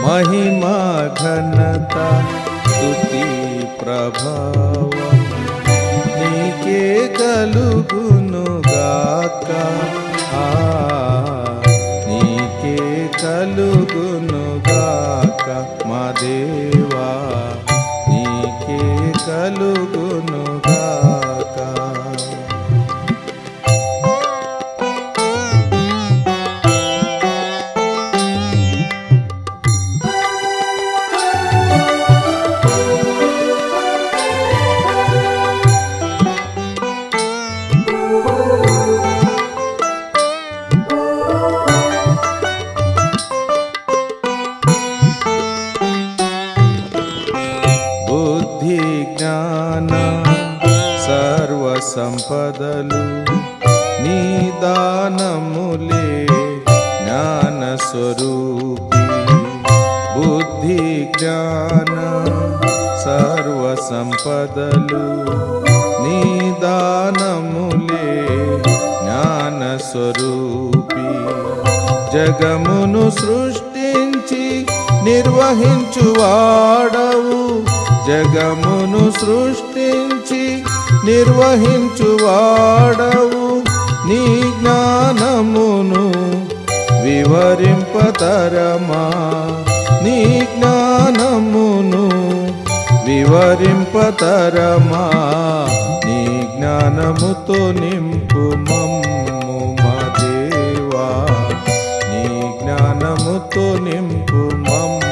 महिमा घनता स्तुति ప్రభావం నీకే కలుగునుగాక నీకే కలుగునుగాక మా దేవా నీకే కలుగునుగాక జ్ఞాన సర్వ సంపదలు నీ దానములే జ్ఞాన స్వరూపి బుద్ధి జ్ఞాన సర్వ సంపదలు నీ దానములే జ్ఞాన స్వరూపి జగమును సృష్టించి నిర్వహించువాడవు జగమును సృష్టించి నిర్వహించువాడవు నీ జ్ఞానమును వివరింపతరమా నీ జ్ఞానమును వివరింపతరమా నీ జ్ఞానముతో నింపు మమ్ము మా దేవా నీ జ్ఞానముతో నింపు మమ్ము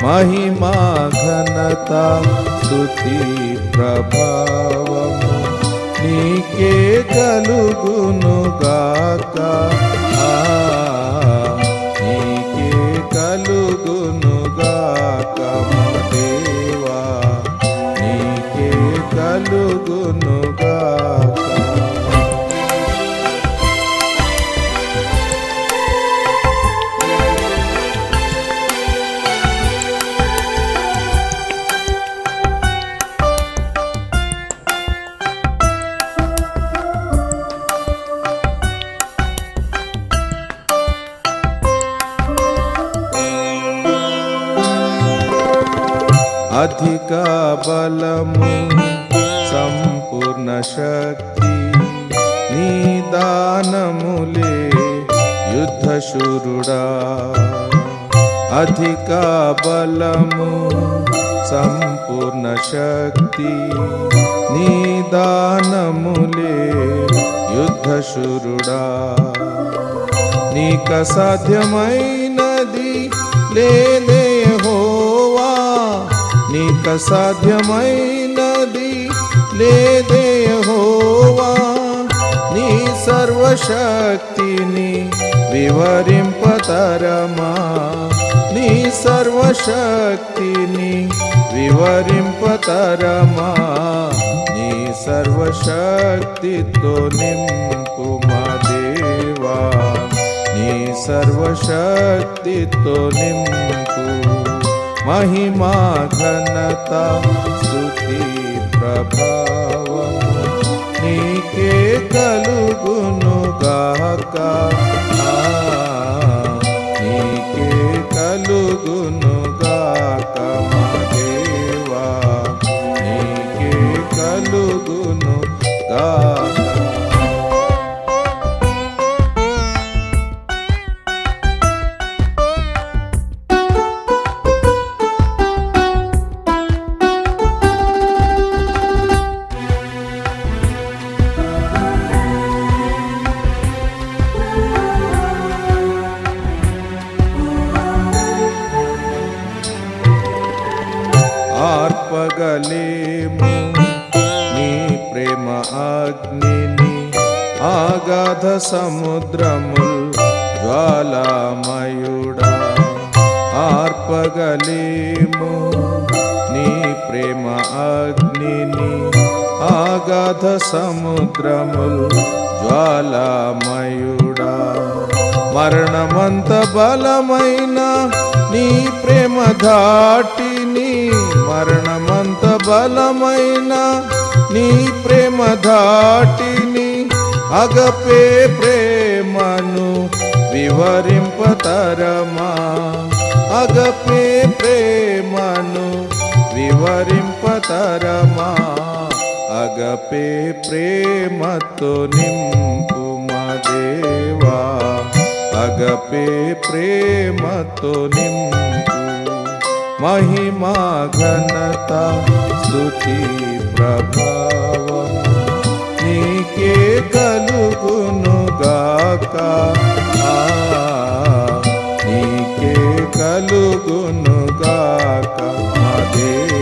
महिमा घनता स्तुति ప్రభావము నీకే కలుగునుగాక నీకే కలుగునుగాక మా దేవా నీకే కలుగునుగాక అధిక బలము సంపూర్ణ శక్తి నీ దానములే యుద్ధశూరుడా అధిక బలము సంపూర్ణ శక్తి నీ దానములే యుద్ధశూరుడా నీక సాధ్యమైనది లేదే యెహోవా నీక సాధ్యమైనది లేదే యెహోవా నీ సర్వశక్తిని వివరింపతరమా నీ సర్వశక్తిని వివరింపతరమా నీ సర్వశక్తితో నింపు మా దేవా నీ సర్వశక్తితో నింపు महिमा घनता स्तुति ప్రభావము నీకే కలుగునుగాక నీకే కలుగునుగాక మా దేవా నీకే కలుగునుగాక ఆర్పగలేము నీ ప్రేమ అగ్నిని ఆగాధ సముద్రముల్ జ్వాలామయుడా ఆర్పగలేము నీ ప్రేమ అగ్నిని ఆగాధ సముద్రముల్ జ్వాలామయుడా మరణమంత బలమైన నీ ప్రేమ ధాటిని మరణమంత బలమైన నీ ప్రేమ ధాటిని అగపే ప్రేమను వివరింపతరమా అగపే ప్రేమను వివరింపతరమా, అగపే ప్రేమతో నింపు మా దేవా, అగపే ప్రేమతో నింపు. మహిమా ఘనత స్తుతి ప్రభావం నీకే కలుగును గాక, నీకే కలుగును గాక మా దేవా.